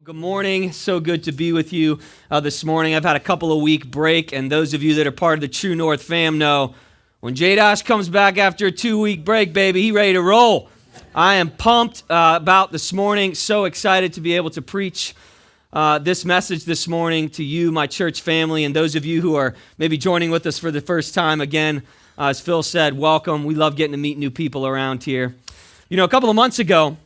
Good morning. So good to be with you this morning. I've had a couple of week break, and those of you that are part of the True North fam know when J-Dosh comes back after a 2-week break, baby, he ready to roll. I am pumped about this morning. So excited to be able to preach this message this morning to you, my church family, and those of you who are maybe joining with us for the first time. Again, as Phil said, welcome. We love getting to meet new people around here. You know, a couple of months ago,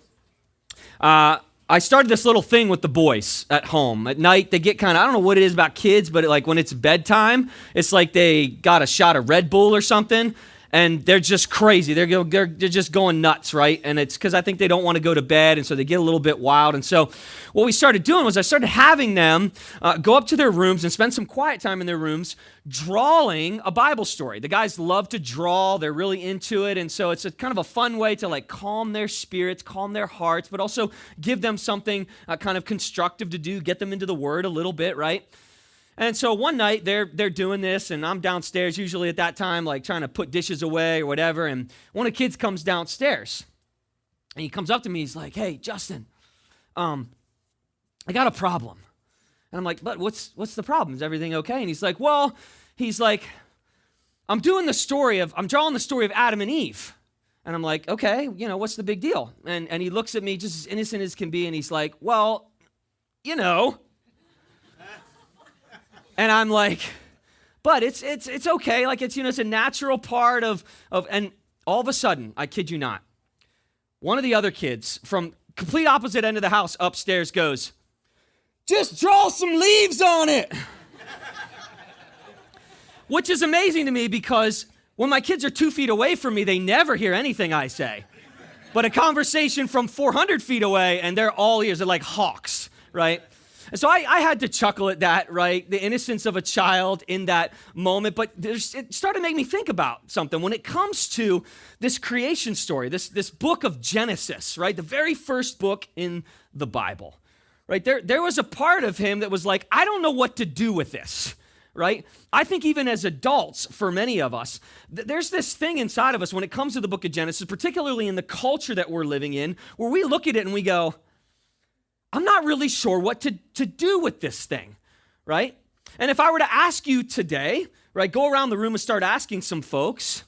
I started this little thing with the boys at home. At night, they get kind of, I don't know what it is about kids, but like when it's bedtime, it's like they got a shot of Red Bull or something, and they're just crazy. They're just going nuts, right? And it's because I think they don't want to go to bed, and so they get a little bit wild. And so what we started doing was I started having them go up to their rooms and spend some quiet time in their rooms drawing a Bible story. The guys love to draw. They're really into it. And so it's a kind of a fun way to like calm their spirits, calm their hearts, but also give them something kind of constructive to do, get them into the Word a little bit, right? And so one night they're doing this, and I'm downstairs usually at that time, like trying to put dishes away or whatever. And one of the kids comes downstairs, and he comes up to me. He's like, "Hey, Justin, I got a problem." And I'm like, "But what's the problem? Is everything okay?" And he's like, "I'm drawing the story of Adam and Eve." And I'm like, "Okay, what's the big deal?" And he looks at me just as innocent as can be, and he's like, "Well, you know." And I'm like, "But it's okay. Like it's a natural part of and all of a sudden, I kid you not, one of the other kids from complete opposite end of the house upstairs goes, "Just draw some leaves on it." Which is amazing to me because when my kids are 2 feet away from me, they never hear anything I say. But a conversation from 400 feet away, and they're all ears. They're like hawks, right? And so I had to chuckle at that, right? The innocence of a child in that moment. But it started to make me think about something. When it comes to this creation story, this book of Genesis, right? The very first book in the Bible, right? There was a part of him that was like, I don't know what to do with this, right? I think even as adults, for many of us, there's this thing inside of us when it comes to the book of Genesis, particularly in the culture that we're living in, where we look at it and we go, I'm not really sure what to do with this thing, right? And if I were to ask you today, right, go around the room and start asking some folks,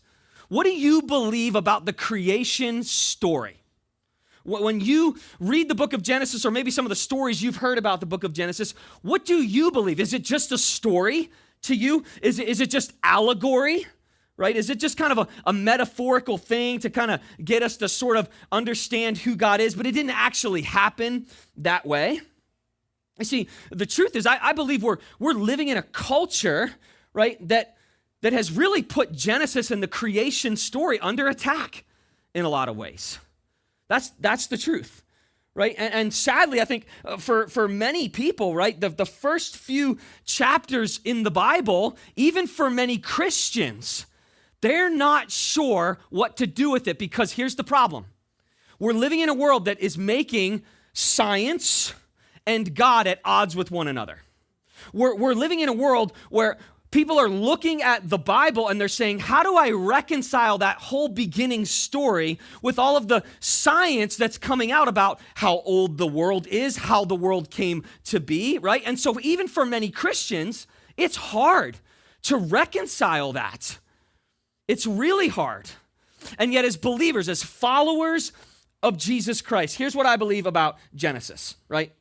what do you believe about the creation story? When you read the book of Genesis, or maybe some of the stories you've heard about the book of Genesis, what do you believe? Is it just a story to you? Is it just allegory? Right? Is it just kind of a metaphorical thing to kind of get us to sort of understand who God is, but it didn't actually happen that way? You see, the truth is, I believe we're living in a culture, right, that has really put Genesis and the creation story under attack in a lot of ways. That's the truth, right? And sadly, I think for many people, right, the first few chapters in the Bible, even for many Christians, they're not sure what to do with it because here's the problem. We're living in a world that is making science and God at odds with one another. We're living in a world where people are looking at the Bible and they're saying, how do I reconcile that whole beginning story with all of the science that's coming out about how old the world is, how the world came to be, right? And so even for many Christians, it's hard to reconcile that. It's really hard. And yet as believers, as followers of Jesus Christ, here's what I believe about Genesis, right?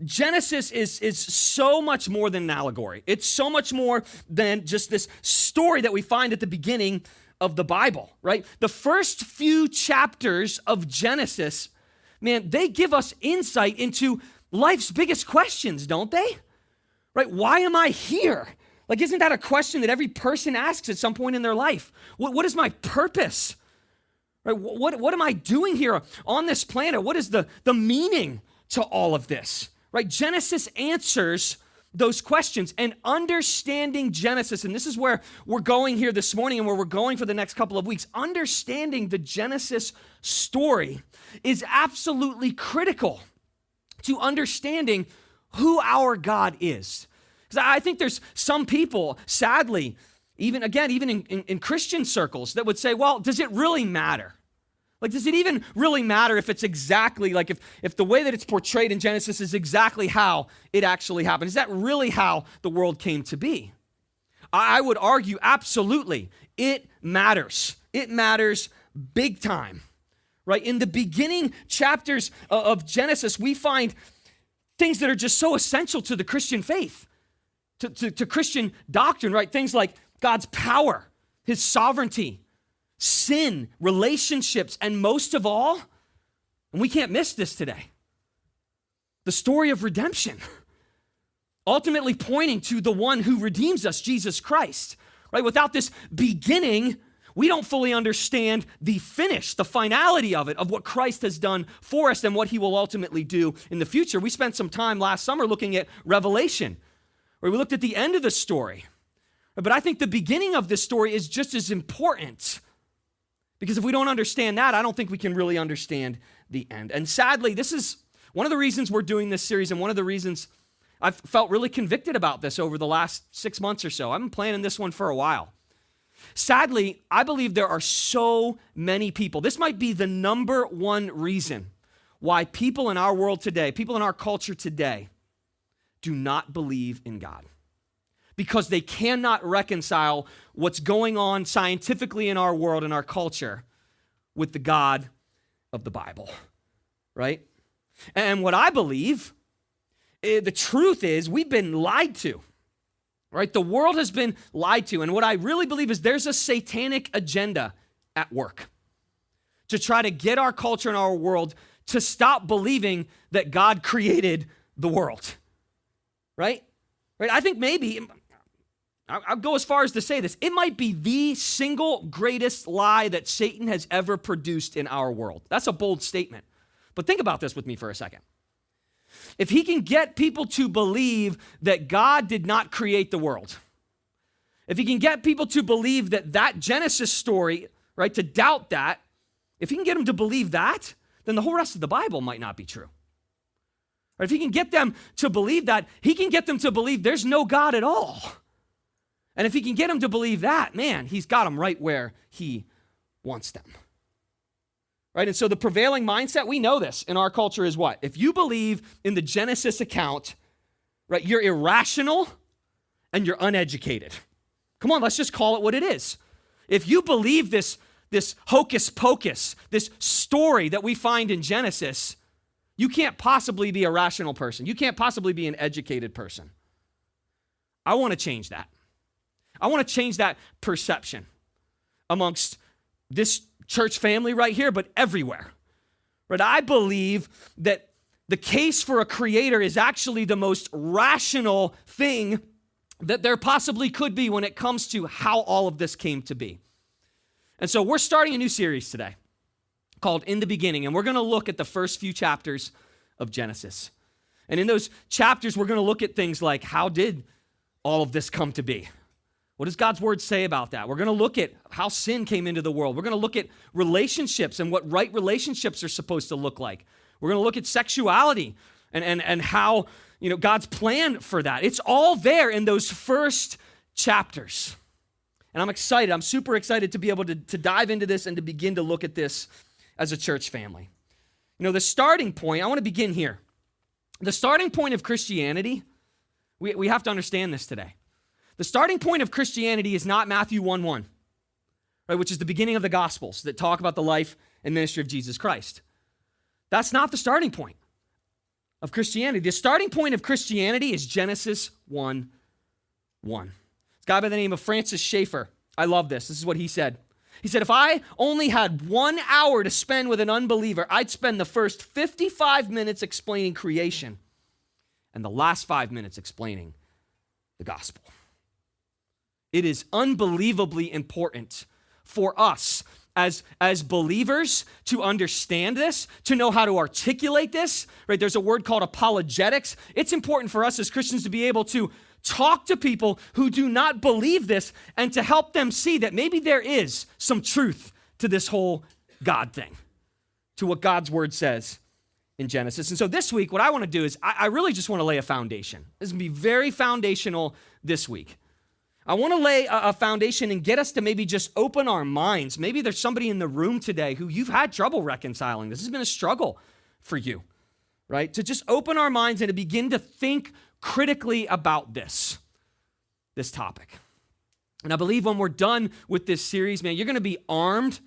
Genesis is so much more than an allegory. It's so much more than just this story that we find at the beginning of the Bible, right? The first few chapters of Genesis, man, they give us insight into life's biggest questions, don't they? Right? Why am I here? Like, isn't that a question that every person asks at some point in their life? What is my purpose? Right? What am I doing here on this planet? What is the meaning to all of this? Right? Genesis answers those questions. And understanding Genesis, and this is where we're going here this morning and where we're going for the next couple of weeks, understanding the Genesis story is absolutely critical to understanding who our God is. Because I think there's some people, sadly, even in Christian circles, that would say, well, does it really matter? Like, does it even really matter if it's exactly, like if the way that it's portrayed in Genesis is exactly how it actually happened? Is that really how the world came to be? I would argue absolutely it matters. It matters big time, right? In the beginning chapters of Genesis, we find things that are just so essential to the Christian faith, to Christian doctrine, right? Things like God's power, his sovereignty, sin, relationships, and most of all, and we can't miss this today, the story of redemption, ultimately pointing to the one who redeems us, Jesus Christ, right? Without this beginning, we don't fully understand the finish, the finality of it, of what Christ has done for us and what he will ultimately do in the future. We spent some time last summer looking at Revelation, where we looked at the end of the story. But I think the beginning of this story is just as important, because if we don't understand that, I don't think we can really understand the end. And sadly, this is one of the reasons we're doing this series, and one of the reasons I've felt really convicted about this over the last 6 months or so. I've been planning this one for a while. Sadly, I believe there are so many people. This might be the number one reason why people in our world today, people in our culture today, do not believe in God. Because they cannot reconcile what's going on scientifically in our world and our culture with the God of the Bible, right? And what I believe, the truth is, we've been lied to, right? The world has been lied to. And what I really believe is there's a satanic agenda at work to try to get our culture and our world to stop believing that God created the world, right? Right? I think maybe, I'll go as far as to say this, it might be the single greatest lie that Satan has ever produced in our world. That's a bold statement. But think about this with me for a second. If he can get people to believe that God did not create the world, if he can get people to believe that Genesis story, right, to doubt that, if he can get them to believe that, then the whole rest of the Bible might not be true. Or if he can get them to believe that, he can get them to believe there's no God at all. And if he can get them to believe that, man, he's got them right where he wants them. Right? And so the prevailing mindset, we know this in our culture, is what? If you believe in the Genesis account, right, you're irrational and you're uneducated. Come on, let's just call it what it is. If you believe this hocus pocus, this story that we find in Genesis, you can't possibly be a rational person. You can't possibly be an educated person. I want to change that. I want to change that perception amongst this church family right here, but everywhere. Right? I believe that the case for a creator is actually the most rational thing that there possibly could be when it comes to how all of this came to be. And so we're starting a new series today called In the Beginning, and we're going to look at the first few chapters of Genesis. And in those chapters, we're going to look at things like, how did all of this come to be? What does God's word say about that? We're going to look at how sin came into the world. We're going to look at relationships and what right relationships are supposed to look like. We're going to look at sexuality and how, God's plan for that. It's all there in those first chapters. And I'm excited. I'm super excited to be able to dive into this and to begin to look at this as a church family. The starting point, I want to begin here. The starting point of Christianity, we have to understand this today. The starting point of Christianity is not Matthew 1:1, right, which is the beginning of the Gospels that talk about the life and ministry of Jesus Christ. That's not the starting point of Christianity. The starting point of Christianity is Genesis 1:1. This guy by the name of Francis Schaeffer, I love this. This is what he said. He said, if I only had 1 hour to spend with an unbeliever, I'd spend the first 55 minutes explaining creation and the last 5 minutes explaining the gospel. It is unbelievably important for us as believers to understand this, to know how to articulate this, right? There's a word called apologetics. It's important for us as Christians to be able to talk to people who do not believe this and to help them see that maybe there is some truth to this whole God thing, to what God's word says in Genesis. And so this week, what I want to do is I really just want to lay a foundation. This is going to be very foundational this week. I want to lay a foundation and get us to maybe just open our minds. Maybe there's somebody in the room today who you've had trouble reconciling. This has been a struggle for you, right? To just open our minds and to begin to think critically about this topic. And I believe when we're done with this series, man, you're going to be armed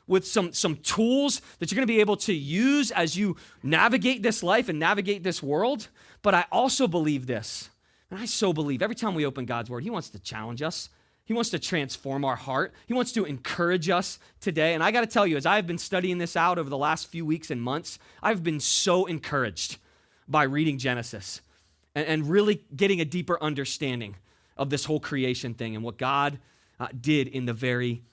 with some tools that you're going to be able to use as you navigate this life and navigate this world. But I also believe this, and I so believe every time we open God's word, he wants to challenge us. He wants to transform our heart. He wants to encourage us today. And I got to tell you, as I've been studying this out over the last few weeks and months, I've been so encouraged by reading Genesis and really getting a deeper understanding of this whole creation thing and what God did in the very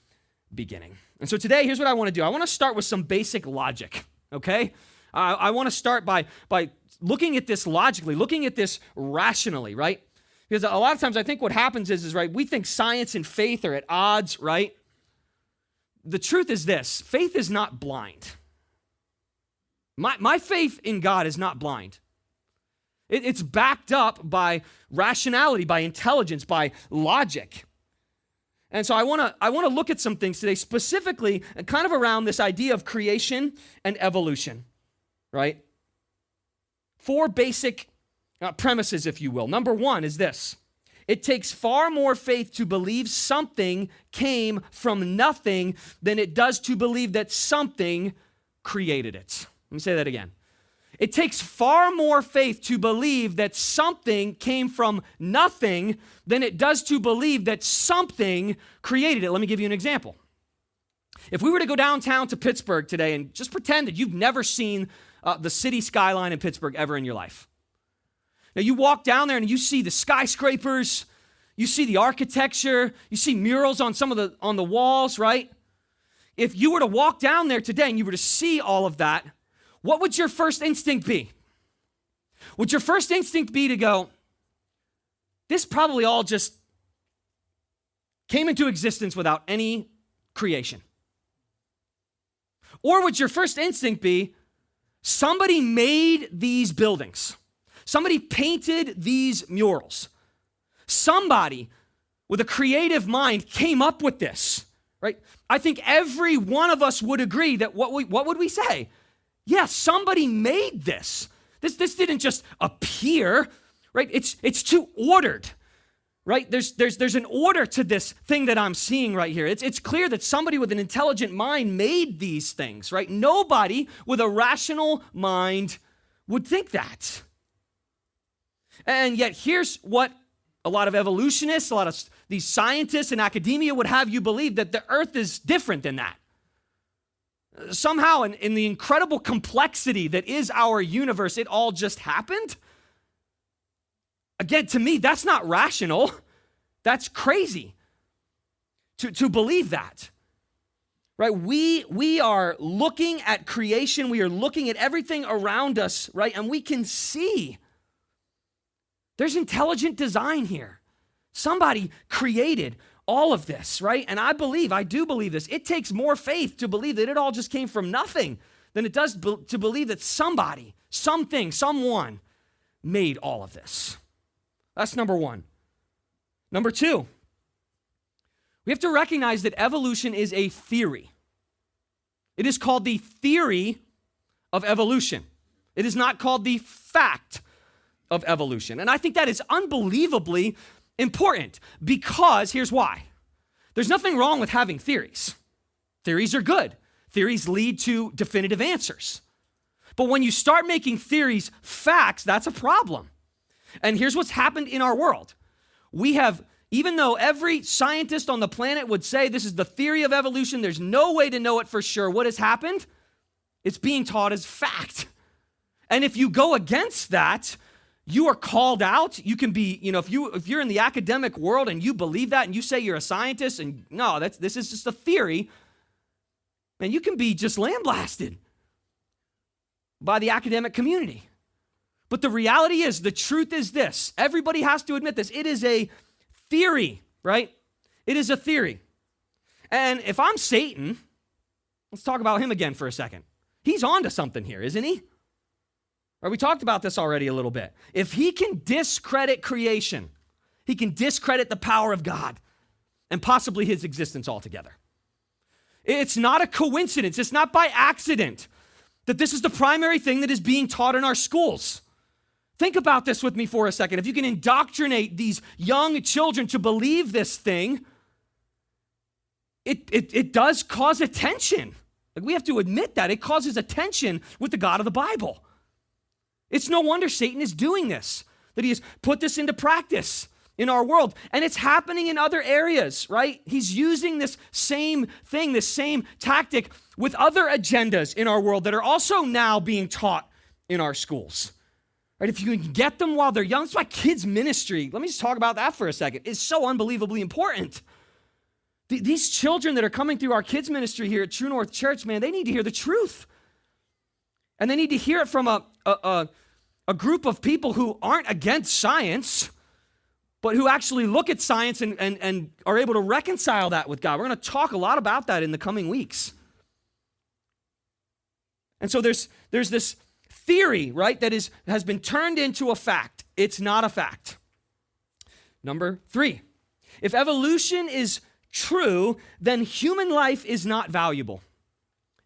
beginning. And so today, here's what I want to do. I want to start with some basic logic, okay? I want to start by looking at this logically, looking at this rationally, right? Because a lot of times I think what happens is right, we think science and faith are at odds, right? The truth is this, faith is not blind. My faith in God is not blind. It's backed up by rationality, by intelligence, by logic. And so I want to look at some things today, specifically kind of around this idea of creation and evolution, right? 4 basic premises, if you will. Number 1 is this. It takes far more faith to believe something came from nothing than it does to believe that something created it. Let me say that again. It takes far more faith to believe that something came from nothing than it does to believe that something created it. Let me give you an example. If we were to go downtown to Pittsburgh today and just pretend that you've never seen the city skyline in Pittsburgh ever in your life. Now you walk down there and you see the skyscrapers, you see the architecture, you see murals on on the walls, right? If you were to walk down there today and you were to see all of that, what would your first instinct be? Would your first instinct be to go, this probably all just came into existence without any creation? Or would your first instinct be, somebody made these buildings, somebody painted these murals, somebody with a creative mind came up with this, right? I think every one of us would agree that what would we say? Yeah, somebody made this. This didn't just appear, right? It's too ordered, right? There's an order to this thing that I'm seeing right here. It's clear that somebody with an intelligent mind made these things, right? Nobody with a rational mind would think that. And yet here's what a lot of evolutionists, a lot of these scientists in academia would have you believe, that the earth is different than that. Somehow, in the incredible complexity that is our universe, it all just happened. Again, to me, that's not rational. That's crazy to believe that, right? We are looking at creation. We are looking at everything around us, right? And we can see there's intelligent design here. Somebody created all of this, right? And I do believe this. It takes more faith to believe that it all just came from nothing than it does to believe that somebody, something, someone made all of this. That's number 1. Number 2, we have to recognize that evolution is a theory. It is called the theory of evolution. It is not called the fact of evolution. And I think that is unbelievably important, because here's why. There's nothing wrong with having theories. Theories are good. Theories lead to definitive answers. But when you start making theories facts, that's a problem. And here's what's happened in our world. We have, even though every scientist on the planet would say this is the theory of evolution, there's no way to know it for sure. What has happened? It's being taught as fact. And if you go against that, you are called out. You can be, if you're in the academic world and you believe that and you say you're a scientist and no, this is just a theory, and you can be just lambasted by the academic community. But the reality is, the truth is this. Everybody has to admit this. It is a theory, right? It is a theory. And if I'm Satan, let's talk about him again for a second. He's on to something here, isn't he? Right, we talked about this already a little bit. If he can discredit creation, he can discredit the power of God and possibly his existence altogether. It's not a coincidence. It's not by accident that this is the primary thing that is being taught in our schools. Think about this with me for a second. If you can indoctrinate these young children to believe this thing, it does cause attention. Like, we have to admit that. It causes attention with the God of the Bible. It's no wonder Satan is doing this, that he has put this into practice in our world. And it's happening in other areas, right? He's using this same thing, this same tactic with other agendas in our world that are also now being taught in our schools. Right? If you can get them while they're young, that's why kids ministry, let me just talk about that for a second, is so unbelievably important. These children that are coming through our kids ministry here at True North Church, man, they need to hear the truth. And they need to hear it from a group of people who aren't against science, but who actually look at science and are able to reconcile that with God. We're going to talk a lot about that in the coming weeks. And so there's this theory, right, that has been turned into a fact. It's not a fact. Number 3, if evolution is true, then human life is not valuable,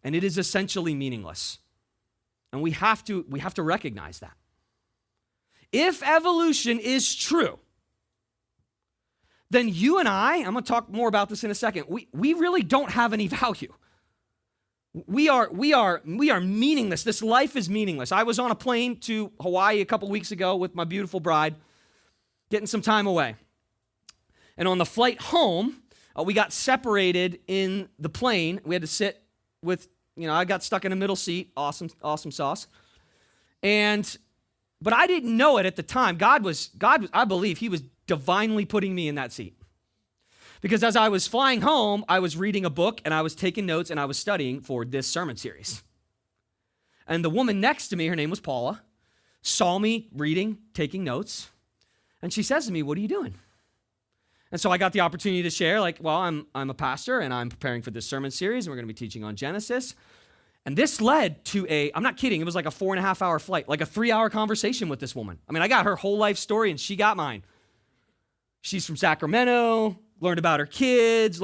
and it is essentially meaningless. And we have to recognize that. If evolution is true, then you and I'm going to talk more about this in a second, we really don't have any value. We are meaningless. This life is meaningless. I was on a plane to Hawaii a couple weeks ago with my beautiful bride, getting some time away. And on the flight home, we got separated in the plane. We had to sit with, I got stuck in a middle seat. Awesome sauce. But I didn't know it at the time. God, I believe he was divinely putting me in that seat. Because as I was flying home, I was reading a book and I was taking notes and I was studying for this sermon series. And the woman next to me, her name was Paula, saw me reading, taking notes, and she says to me, "What are you doing?" And so I got the opportunity to share, I'm a pastor and I'm preparing for this sermon series and we're going to be teaching on Genesis. And this led to I'm not kidding, it was like a 4.5 hour flight, like a 3-hour conversation with this woman. I mean, I got her whole life story and she got mine. She's from Sacramento, learned about her kids,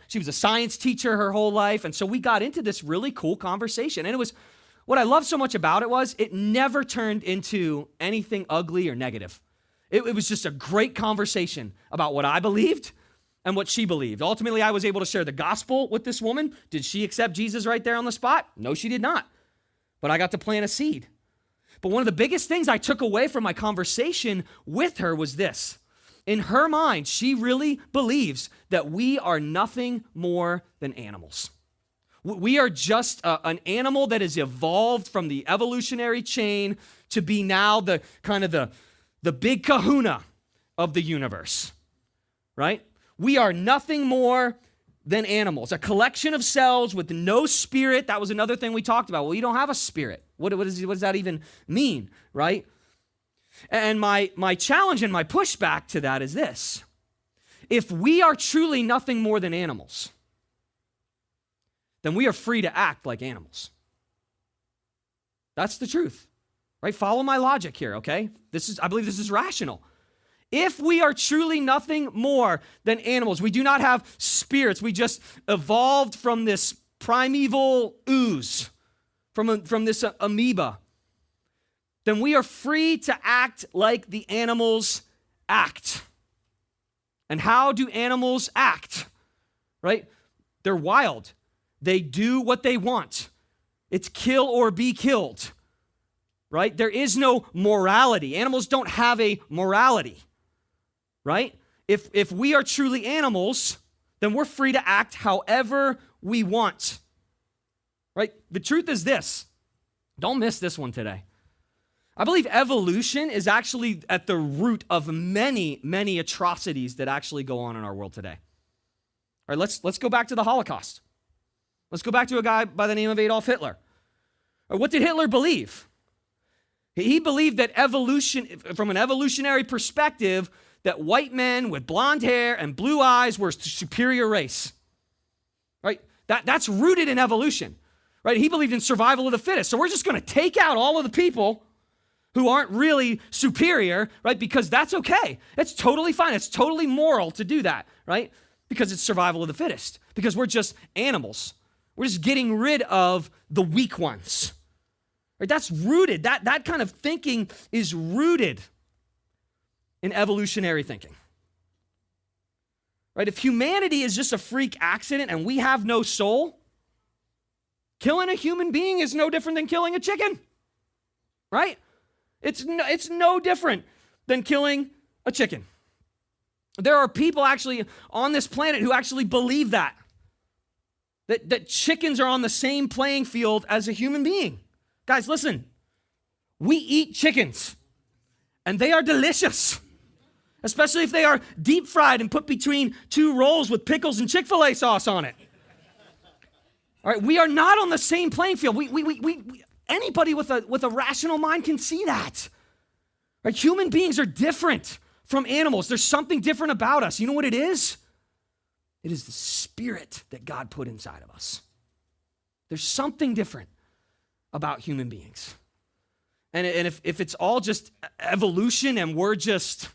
she was a science teacher her whole life. And so we got into this really cool conversation. And what I love so much about it was it never turned into anything ugly or negative. It was just a great conversation about what I believed and what she believed. Ultimately, I was able to share the gospel with this woman. Did she accept Jesus right there on the spot? No, she did not. But I got to plant a seed. But one of the biggest things I took away from my conversation with her was this. In her mind, she really believes that we are nothing more than animals. We are just an animal that has evolved from the evolutionary chain to be now the big kahuna of the universe, right? We are nothing more than animals, a collection of cells with no spirit. That was another thing we talked about. Well, you don't have a spirit. What does that even mean, right? And my challenge and my pushback to that is this. If we are truly nothing more than animals, then we are free to act like animals. That's the truth, right? Follow my logic here, okay? I believe this is rational. If we are truly nothing more than animals, we do not have spirits, we just evolved from this primeval ooze, from this amoeba, then we are free to act like the animals act. And how do animals act? Right? They're wild. They do what they want. It's kill or be killed. Right? There is no morality. Animals don't have a morality. Right? If we are truly animals, then we're free to act however we want. Right? The truth is this. Don't miss this one today. I believe evolution is actually at the root of many, many atrocities that actually go on in our world today. All right, let's go back to the Holocaust. Let's go back to a guy by the name of Adolf Hitler. What did Hitler believe? He believed that evolution, from an evolutionary perspective, that white men with blonde hair and blue eyes were a superior race. Right? That's rooted in evolution. Right? He believed in survival of the fittest. So we're just going to take out all of the people who aren't really superior, right? Because that's okay. It's totally fine. It's totally moral to do that, right? Because it's survival of the fittest. Because we're just animals. We're just getting rid of the weak ones. Right? That's rooted. That kind of thinking is rooted in evolutionary thinking. Right? If humanity is just a freak accident and we have no soul, killing a human being is no different than killing a chicken. Right? It's no different than killing a chicken. There are people actually on this planet who actually believe that chickens are on the same playing field as a human being. Guys, listen. We eat chickens, and they are delicious, especially if they are deep fried and put between two rolls with pickles and Chick-fil-A sauce on it. All right, we are not on the same playing field. Anybody with a rational mind can see that. Right? Human beings are different from animals. There's something different about us. You know what it is? It is the spirit that God put inside of us. There's something different about human beings. And if it's all just evolution and we're just,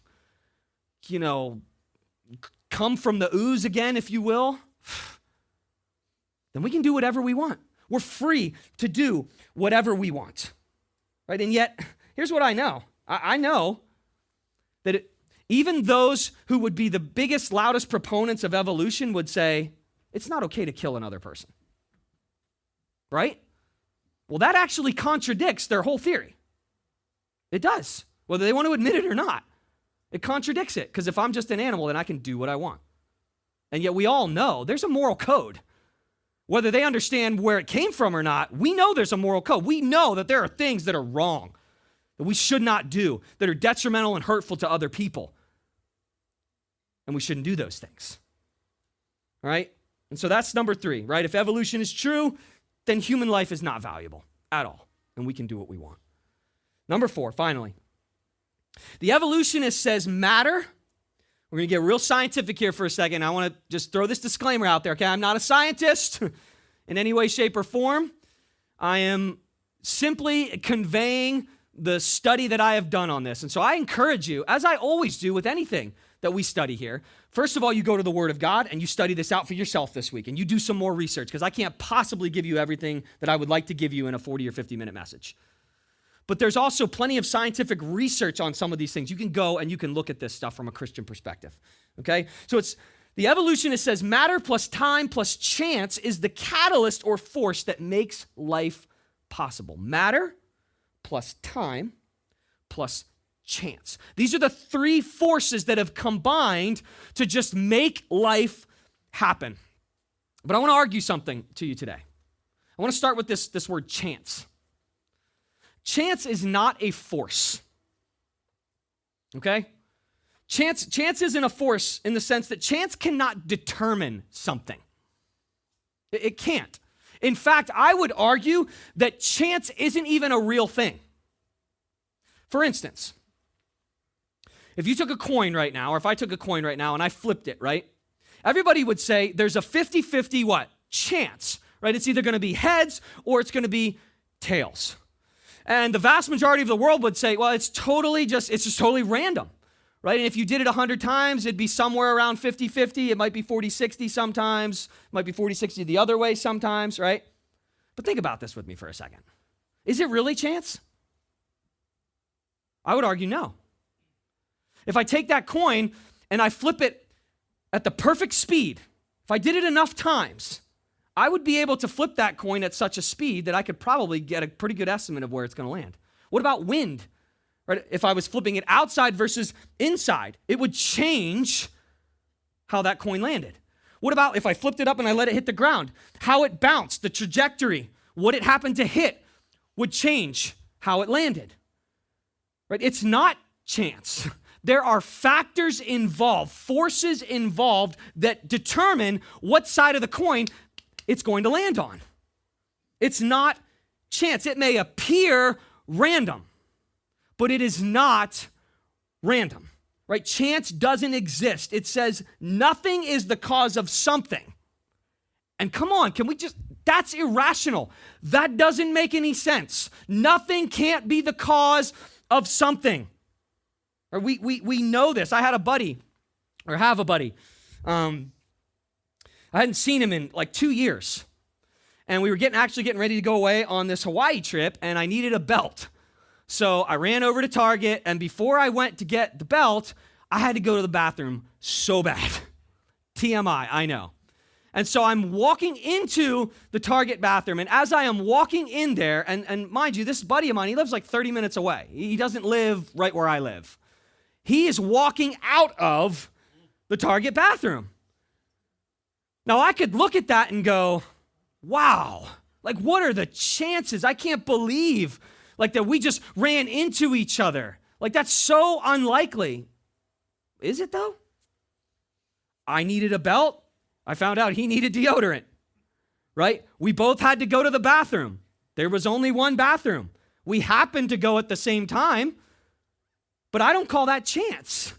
come from the ooze again, if you will, then we can do whatever we want. We're free to do whatever we want, right? And yet, here's what I know. I know that even those who would be the biggest, loudest proponents of evolution would say, it's not okay to kill another person, right? Well, that actually contradicts their whole theory. It does, whether they want to admit it or not. It contradicts it, because if I'm just an animal, then I can do what I want. And yet we all know there's a moral code. Whether they understand where it came from or not, we know there's a moral code. We know that there are things that are wrong, that we should not do, that are detrimental and hurtful to other people. And we shouldn't do those things. All right? And so that's number 3, right? If evolution is true, then human life is not valuable at all, and we can do what we want. Number 4, finally. The evolutionist says matter. We're going to get real scientific here for a second. I want to just throw this disclaimer out there, okay? I'm not a scientist in any way, shape, or form. I am simply conveying the study that I have done on this. And so I encourage you, as I always do with anything that we study here, first of all, you go to the Word of God and you study this out for yourself this week, and you do some more research, because I can't possibly give you everything that I would like to give you in a 40 or 50-minute message. But there's also plenty of scientific research on some of these things. You can go and you can look at this stuff from a Christian perspective, okay? So the evolutionist says matter plus time plus chance is the catalyst or force that makes life possible. Matter plus time plus chance. These are the 3 forces that have combined to just make life happen. But I want to argue something to you today. I want to start with this word chance. Chance is not a force, okay? Chance isn't a force in the sense that chance cannot determine something. It can't. In fact, I would argue that chance isn't even a real thing. For instance, if you took a coin right now, or if I took a coin right now and I flipped it, right? Everybody would say there's a 50-50 what? Chance, right? It's either going to be heads or it's going to be tails. And the vast majority of the world would say, well, it's just totally random, right? And if you did it 100 times, it'd be somewhere around 50-50. It might be 40-60 sometimes. It might be 40-60 the other way sometimes, right? But think about this with me for a second. Is it really chance? I would argue no. If I take that coin and I flip it at the perfect speed, if I did it enough times, I would be able to flip that coin at such a speed that I could probably get a pretty good estimate of where it's going to land. What about wind? Right? If I was flipping it outside versus inside, it would change how that coin landed. What about if I flipped it up and I let it hit the ground? How it bounced, the trajectory, what it happened to hit would change how it landed. Right? It's not chance. There are factors involved, forces involved that determine what side of the coin it's going to land on. It's not chance. It may appear random, but it is not random, right? Chance doesn't exist. It says nothing is the cause of something. And come on, can we just That's irrational. That doesn't make any sense. Nothing can't be the cause of something. Or we know this. I have a buddy. I hadn't seen him in like 2 years. And we were getting ready to go away on this Hawaii trip, and I needed a belt. So I ran over to Target, and before I went to get the belt, I had to go to the bathroom so bad. TMI, I know. And so I'm walking into the Target bathroom, and as I am walking in there, and mind you, this buddy of mine, he lives like 30 minutes away. He doesn't live right where I live. He is walking out of the Target bathroom. Now, I could look at that and go, wow, like what are the chances? I can't believe like that we just ran into each other. Like that's so unlikely. Is it though? I needed a belt. I found out he needed deodorant, right? We both had to go to the bathroom. There was only one bathroom. We happened to go at the same time, but I don't call that chance,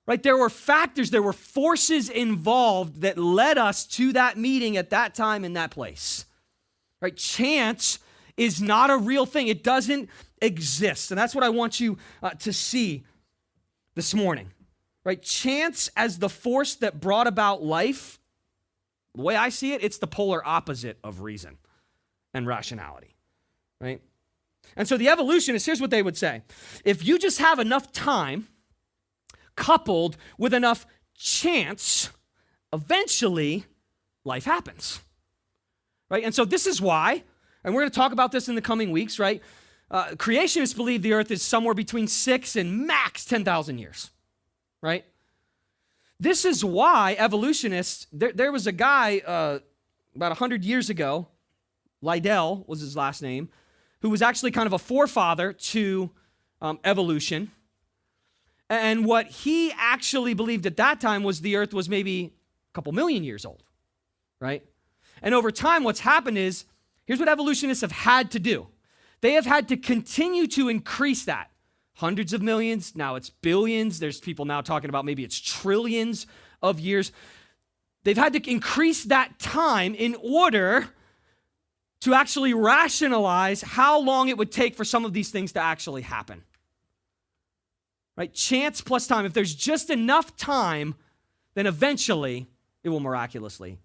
right? There were factors, there were forces involved that led us to that meeting at that time in that place, right? Chance is not a real thing. It doesn't exist. And that's what I want you to see this morning, right? Chance as the force that brought about life, the way I see it, it's the polar opposite of reason and rationality, right? And so the evolutionists, here's what they would say. If you just have enough time coupled with enough chance, eventually life happens, right? And so this is why, and we're going to talk about this in the coming weeks, right? Creationists believe the earth is somewhere between 6 and max 10,000 years, right? This is why evolutionists, there was a guy about 100 years ago, Liddell was his last name, who was actually kind of a forefather to evolution. And what he actually believed at that time was the earth was maybe a couple million years old, right? And over time, what's happened is, here's what evolutionists have had to do. They have had to continue to increase that. Hundreds of millions, now it's billions. There's people now talking about maybe it's trillions of years. They've had to increase that time in order to actually rationalize how long it would take for some of these things to actually happen. Right? Chance plus time. If there's just enough time, then eventually it will miraculously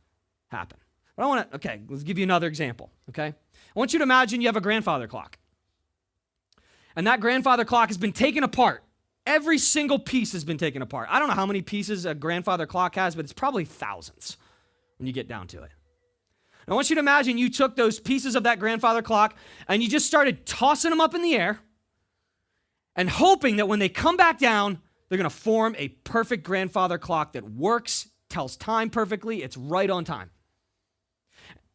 happen. But let's give you another example, okay? I want you to imagine you have a grandfather clock. And that grandfather clock has been taken apart. Every single piece has been taken apart. I don't know how many pieces a grandfather clock has, but it's probably thousands when you get down to it. And I want you to imagine you took those pieces of that grandfather clock and you just started tossing them up in the air and hoping that when they come back down, they're going to form a perfect grandfather clock that works, tells time perfectly, it's right on time.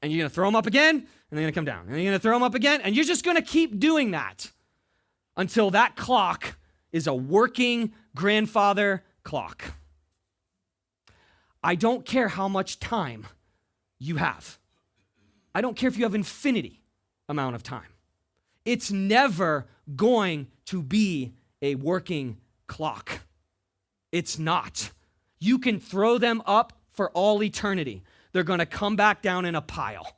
And you're going to throw them up again, and they're going to come down. And you're going to throw them up again, and you're just going to keep doing that until that clock is a working grandfather clock. I don't care how much time you have. I don't care if you have infinity amount of time. It's never going to be a working clock. It's not. You can throw them up for all eternity. They're going to come back down in a pile.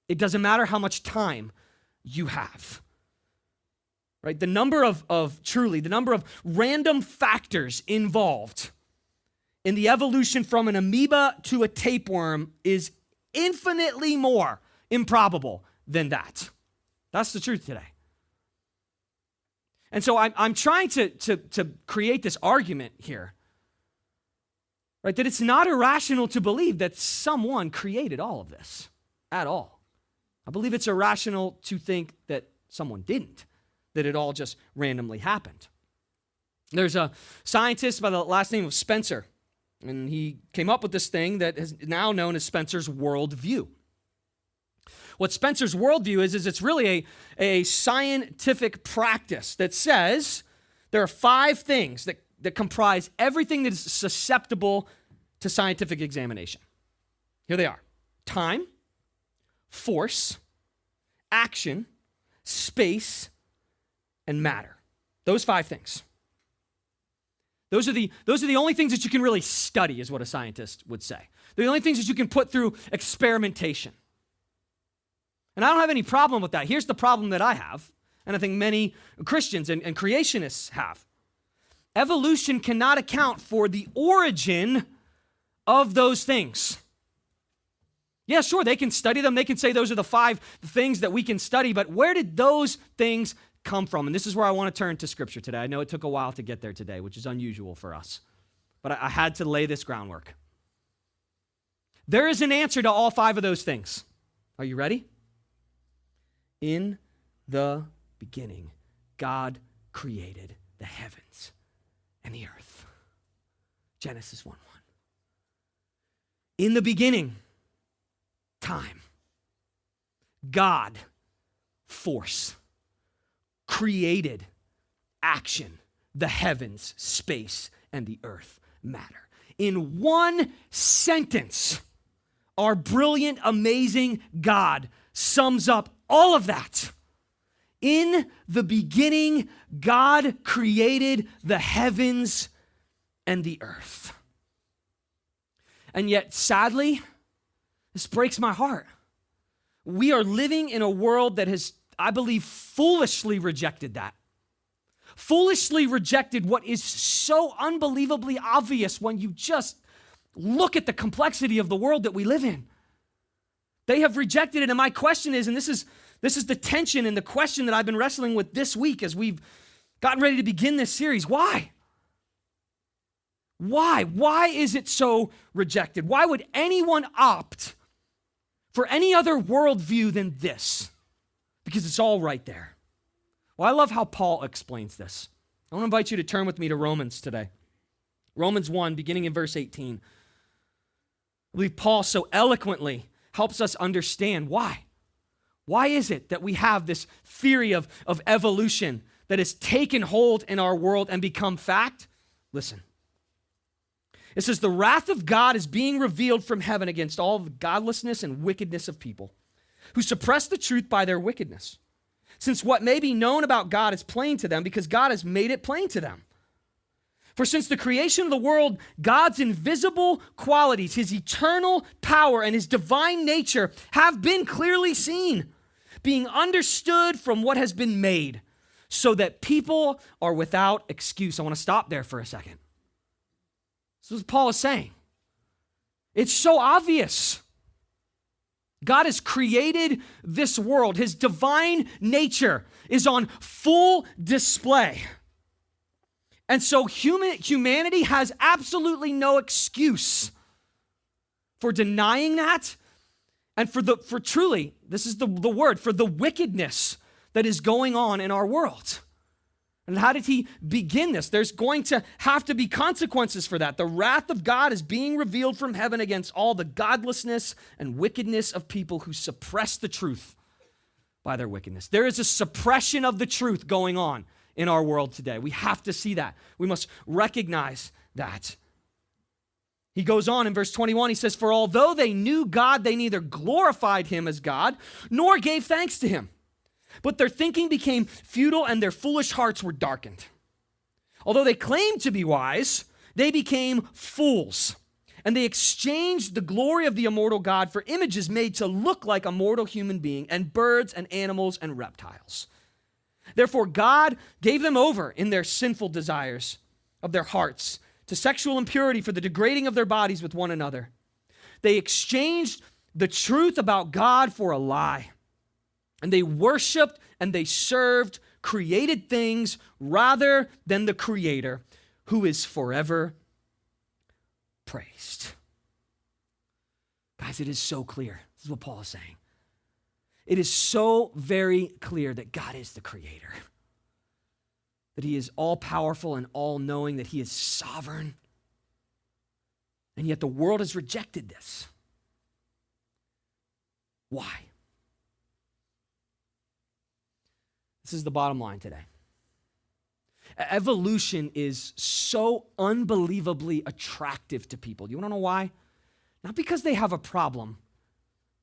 It doesn't matter how much time you have. Right? The number of random factors involved in the evolution from an amoeba to a tapeworm is infinitely more improbable than that. That's the truth today. And so I'm trying to create this argument here, right? That it's not irrational to believe that someone created all of this at all. I believe it's irrational to think that someone didn't, that it all just randomly happened. There's a scientist by the last name of Spencer, and he came up with this thing that is now known as Spencer's worldview. What Spencer's worldview is it's really a scientific practice that says there are 5 things that comprise everything that is susceptible to scientific examination. Here they are: time, force, action, space, and matter. Those 5 things. Those are the only things that you can really study, is what a scientist would say. They're the only things that you can put through experimentation. And I don't have any problem with that. Here's the problem that I have, and I think many Christians and creationists have. Evolution cannot account for the origin of those things. Yeah, sure, they can study them. They can say those are the 5 things that we can study, but where did those things come from? And this is where I want to turn to Scripture today. I know it took a while to get there today, which is unusual for us, but I had to lay this groundwork. There is an answer to all 5 of those things. Are you ready? In the beginning, God created the heavens and the earth. Genesis 1:1. In the beginning, time, God, force, created action, the heavens, space, and the earth, matter. In one sentence, our brilliant, amazing God sums up all of that. In the beginning, God created the heavens and the earth. And yet, sadly, this breaks my heart. We are living in a world that has, I believe, foolishly rejected that. Foolishly rejected what is so unbelievably obvious when you just look at the complexity of the world that we live in. They have rejected it, and my question is, and this is the tension and the question that I've been wrestling with this week as we've gotten ready to begin this series. Why? Why? Why is it so rejected? Why would anyone opt for any other worldview than this? Because it's all right there. Well, I love how Paul explains this. I want to invite you to turn with me to Romans today. Romans 1, beginning in verse 18. I believe Paul so eloquently helps us understand why. Why is it that we have this theory of evolution that has taken hold in our world and become fact? Listen. It says, the wrath of God is being revealed from heaven against all the godlessness and wickedness of people who suppress the truth by their wickedness. Since what may be known about God is plain to them because God has made it plain to them. For since the creation of the world, God's invisible qualities, his eternal power and his divine nature have been clearly seen, being understood from what has been made, so that people are without excuse. I want to stop there for a second. This is what Paul is saying. It's so obvious. God has created this world. His divine nature is on full display. And so humanity has absolutely no excuse for denying that and for truly, this is the word, for the wickedness that is going on in our world. And how did he begin this? There's going to have to be consequences for that. The wrath of God is being revealed from heaven against all the godlessness and wickedness of people who suppress the truth by their wickedness. There is a suppression of the truth going on in our world today. We have to see that. We must recognize that. He goes on in verse 21, he says, for although they knew God, they neither glorified him as God, nor gave thanks to him. But their thinking became futile and their foolish hearts were darkened. Although they claimed to be wise, they became fools. And they exchanged the glory of the immortal God for images made to look like a mortal human being and birds and animals and reptiles. Therefore, God gave them over in their sinful desires of their hearts to sexual impurity for the degrading of their bodies with one another. They exchanged the truth about God for a lie. And they worshiped and they served created things rather than the Creator, who is forever praised. Guys, it is so clear. This is what Paul is saying. It is so very clear that God is the Creator, that he is all-powerful and all-knowing, that he is sovereign. And yet the world has rejected this. Why? This is the bottom line today. Evolution is so unbelievably attractive to people. You want to know why? Not because they have a problem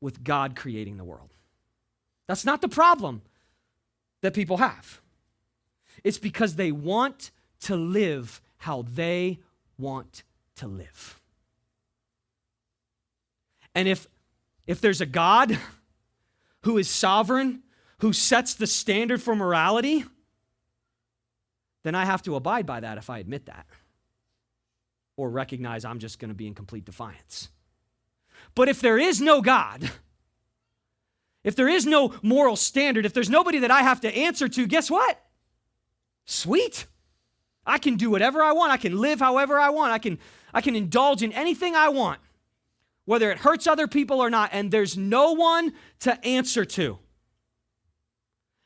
with God creating the world. That's not the problem that people have. It's because they want to live how they want to live. And if there's a God who is sovereign, who sets the standard for morality, then I have to abide by that if I admit that or recognize I'm just going to be in complete defiance. But if there is no God, if there is no moral standard, if there's nobody that I have to answer to, guess what? Sweet. I can do whatever I want. I can live however I want. I can indulge in anything I want, whether it hurts other people or not, and there's no one to answer to.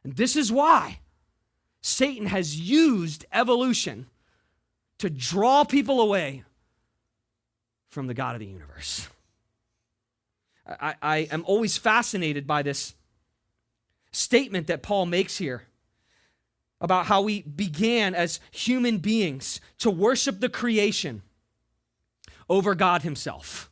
And this is why Satan has used evolution to draw people away from the God of the universe. I am always fascinated by this statement that Paul makes here about how we began as human beings to worship the creation over God himself.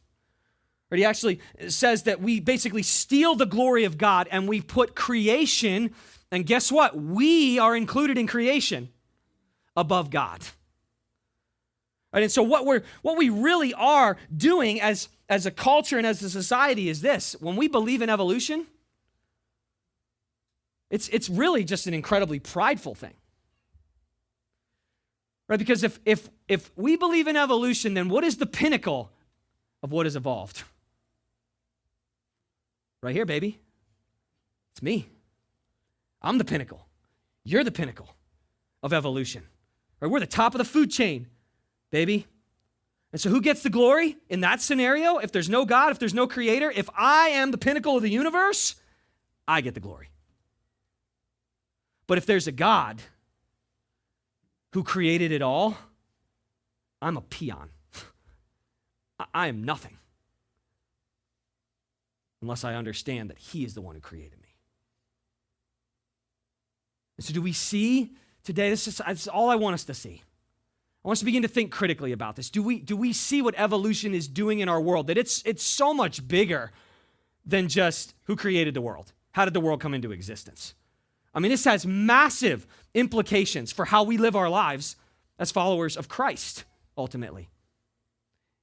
But he actually says that we basically steal the glory of God and we put creation, and guess what? We are included in creation above God. Right, and so what we really are doing as a culture and as a society is this. When we believe in evolution, it's really just an incredibly prideful thing. Right? Because if we believe in evolution, then what is the pinnacle of what has evolved? Right here, baby. It's me. I'm the pinnacle. You're the pinnacle of evolution. Right? We're the top of the food chain, baby. And so who gets the glory in that scenario? If there's no God, if there's no creator, if I am the pinnacle of the universe, I get the glory. But if there's a God who created it all, I'm a peon. I am nothing unless I understand that he is the one who created me. And so do we see today, this is all I want us to see. I want us to begin to think critically about this. Do we see what evolution is doing in our world? That it's so much bigger than just who created the world. How did the world come into existence? I mean, this has massive implications for how we live our lives as followers of Christ, ultimately.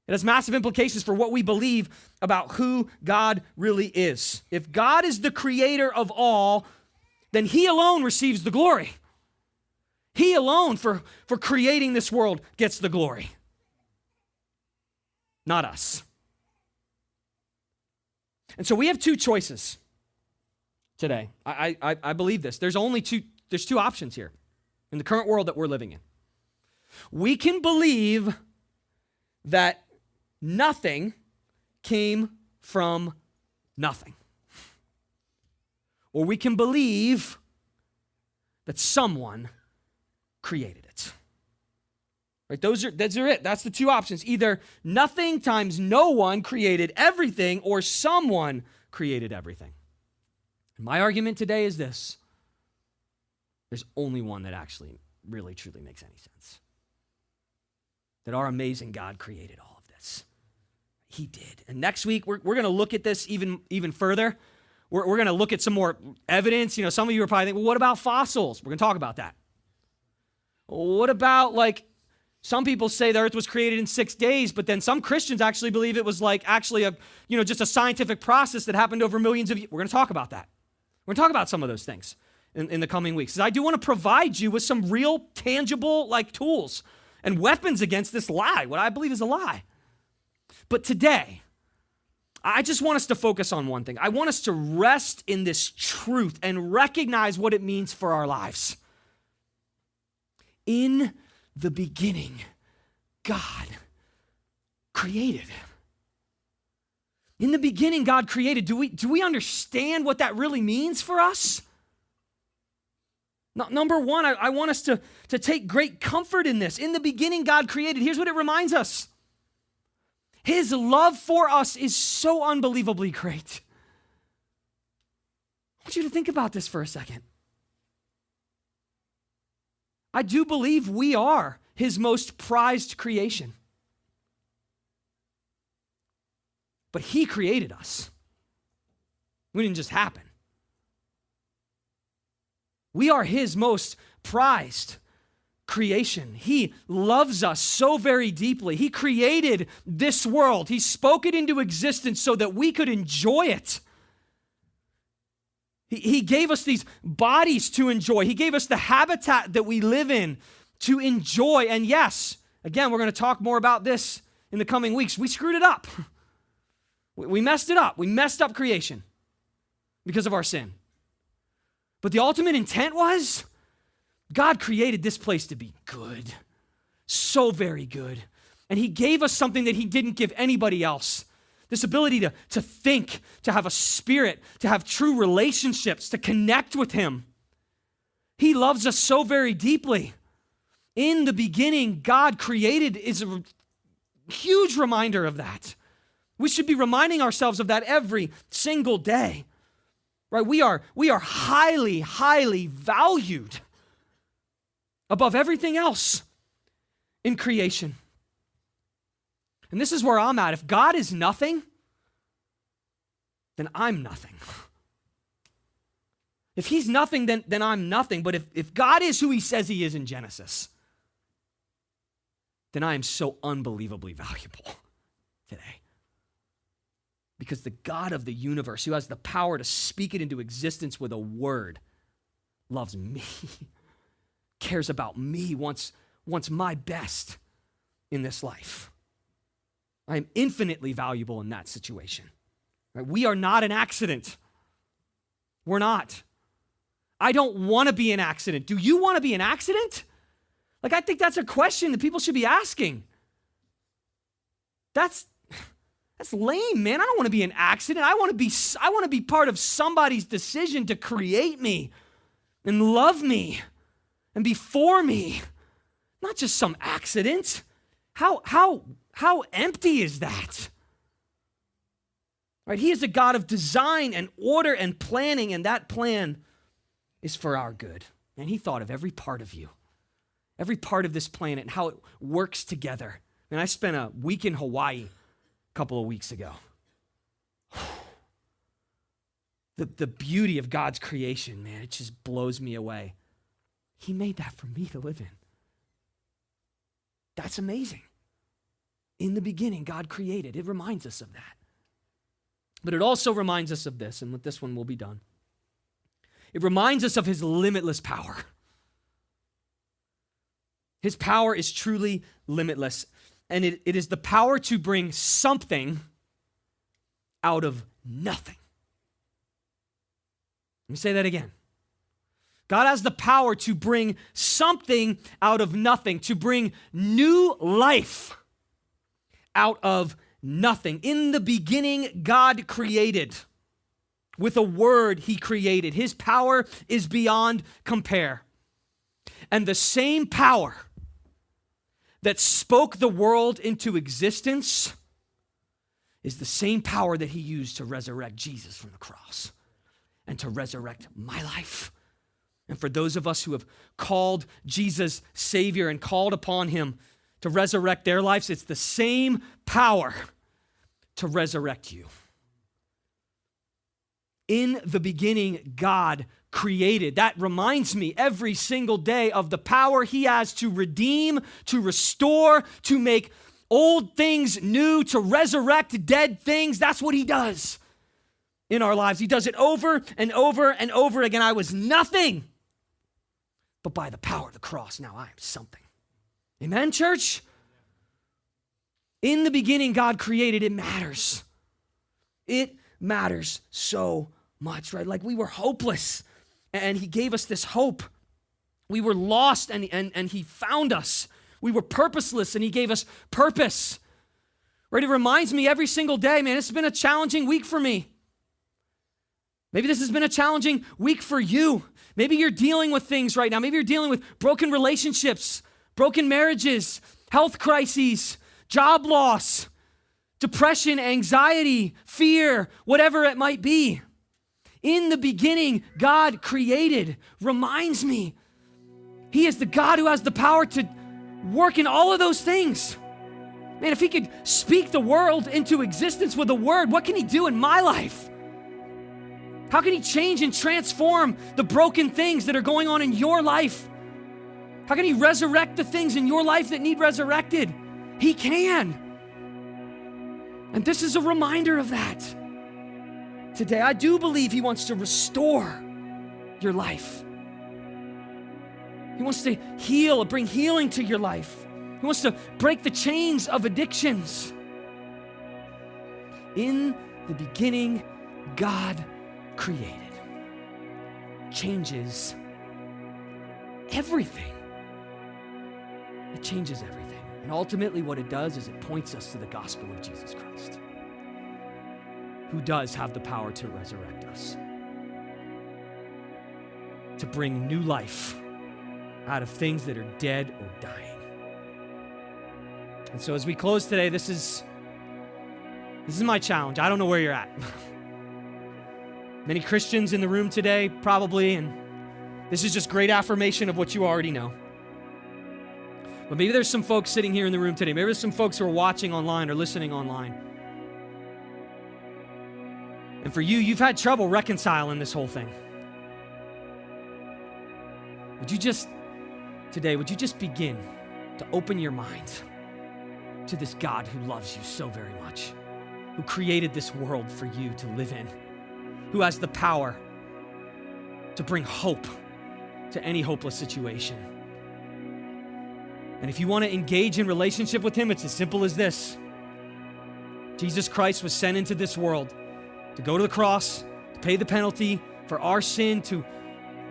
It has massive implications for what we believe about who God really is. If God is the creator of all, then he alone receives the glory. He alone, for creating this world, gets the glory. Not us. And so we have two choices today. I believe this. There's two options here in the current world that we're living in. We can believe that nothing came from nothing. Or we can believe that someone created it. Right? Those are it. That's the two options. Either nothing times no one created everything, or someone created everything. And my argument today is this. There's only one that actually really truly makes any sense. That our amazing God created all of this. He did. And next week, we're going to look at this even further. We're going to look at some more evidence. You know, some of you are probably thinking, well, what about fossils? We're going to talk about that. What about, some people say the earth was created in 6 days, but then some Christians actually believe it was just a scientific process that happened over millions of years. We're going to talk about that. We're going to talk about some of those things in the coming weeks. I do want to provide you with some real tangible tools and weapons against this lie, what I believe is a lie. But today, I just want us to focus on one thing. I want us to rest in this truth and recognize what it means for our lives. In the beginning, God created. In the beginning, God created. Do we understand what that really means for us? Number one, I want us to take great comfort in this. In the beginning, God created. Here's what it reminds us. His love for us is so unbelievably great. I want you to think about this for a second. I do believe we are his most prized creation. But he created us. We didn't just happen. We are his most prized creation. He loves us so very deeply. He created this world. He spoke it into existence so that we could enjoy it. He gave us these bodies to enjoy. He gave us the habitat that we live in to enjoy. And yes, again, we're going to talk more about this in the coming weeks. We screwed it up. We messed it up. We messed up creation because of our sin. But the ultimate intent was God created this place to be good, so very good. And he gave us something that he didn't give anybody else. This ability to think, to have a spirit, to have true relationships, to connect with him. He loves us so very deeply. In the beginning, God created is a huge reminder of that. We should be reminding ourselves of that every single day. Right? We are highly, highly valued above everything else in creation. And this is where I'm at. If God is nothing, then I'm nothing. If he's nothing, then I'm nothing. But if God is who he says he is in Genesis, then I am so unbelievably valuable today. Because the God of the universe, who has the power to speak it into existence with a word, loves me, cares about me, wants my best in this life. I am infinitely valuable in that situation. Right? We are not an accident. We're not. I don't want to be an accident. Do you want to be an accident? Like, I think that's a question that people should be asking. That's lame, man. I don't want to be an accident. I want to be part of somebody's decision to create me and love me and be for me, not just some accident. How empty is that? Right? He is a God of design and order and planning, and that plan is for our good. And he thought of every part of you, every part of this planet, and how it works together. And I spent a week in Hawaii a couple of weeks ago. The beauty of God's creation, man, it just blows me away. He made that for me to live in. That's amazing. In the beginning, God created. It reminds us of that. But it also reminds us of this, and with this one we'll be done. It reminds us of his limitless power. His power is truly limitless, and it is the power to bring something out of nothing. Let me say that again. God has the power to bring something out of nothing, to bring new life out of nothing. In the beginning, God created. With a word, he created. His power is beyond compare. And the same power that spoke the world into existence is the same power that he used to resurrect Jesus from the cross and to resurrect my life. And for those of us who have called Jesus Savior and called upon him to resurrect their lives, it's the same power to resurrect you. In the beginning, God created. That reminds me every single day of the power he has to redeem, to restore, to make old things new, to resurrect dead things. That's what he does in our lives. He does it over and over and over again. I was nothing, but by the power of the cross, now I am something. Amen, church? In the beginning, God created. It matters. It matters so much, right? Like we were hopeless, and he gave us this hope. We were lost, and he found us. We were purposeless, and he gave us purpose. Right? It reminds me every single day, man, it's been a challenging week for me. Maybe this has been a challenging week for you. Maybe you're dealing with things right now. Maybe you're dealing with broken relationships, broken marriages, health crises, job loss, depression, anxiety, fear, whatever it might be. In the beginning, God created. Reminds me, he is the God who has the power to work in all of those things. Man, if he could speak the world into existence with a word, what can he do in my life? How can he change and transform the broken things that are going on in your life? How can he resurrect the things in your life that need resurrected? He can. And this is a reminder of that. today, I do believe he wants to restore your life. He wants to heal, bring healing to your life. He wants to break the chains of addictions. In the beginning, God created. Changes everything. It changes everything. And ultimately what it does is it points us to the gospel of Jesus Christ, who does have the power to resurrect us, to bring new life out of things that are dead or dying. And so as we close today, this is my challenge. I don't know where you're at. Many Christians in the room today, probably, and this is just great affirmation of what you already know. But maybe there's some folks sitting here in the room today. Maybe there's some folks who are watching online or listening online. And for you, you've had trouble reconciling this whole thing. Would you just begin to open your mind to this God who loves you so very much, who created this world for you to live in, who has the power to bring hope to any hopeless situation. And if you want to engage in relationship with him, it's as simple as this. Jesus Christ was sent into this world to go to the cross, to pay the penalty for our sin, to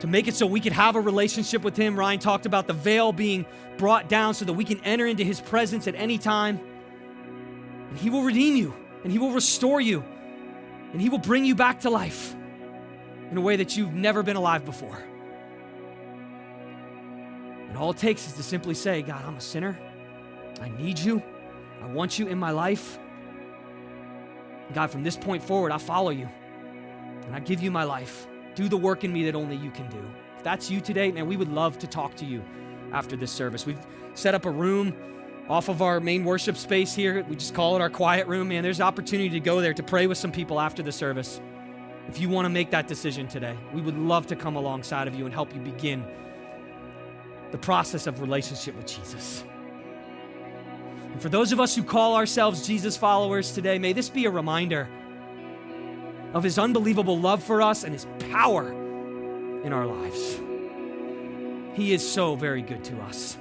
make it so we could have a relationship with him. Ryan talked about the veil being brought down so that we can enter into his presence at any time. And he will redeem you, and he will restore you, and he will bring you back to life in a way that you've never been alive before. And all it takes is to simply say, God, I'm a sinner. I need you. I want you in my life. And God, from this point forward, I follow you. And I give you my life. Do the work in me that only you can do. If that's you today, man, we would love to talk to you after this service. We've set up a room off of our main worship space here. We just call it our quiet room, man. There's opportunity to go there to pray with some people after the service. If you want to make that decision today, we would love to come alongside of you and help you begin the process of relationship with Jesus. And for those of us who call ourselves Jesus followers today, may this be a reminder of his unbelievable love for us and his power in our lives. He is so very good to us.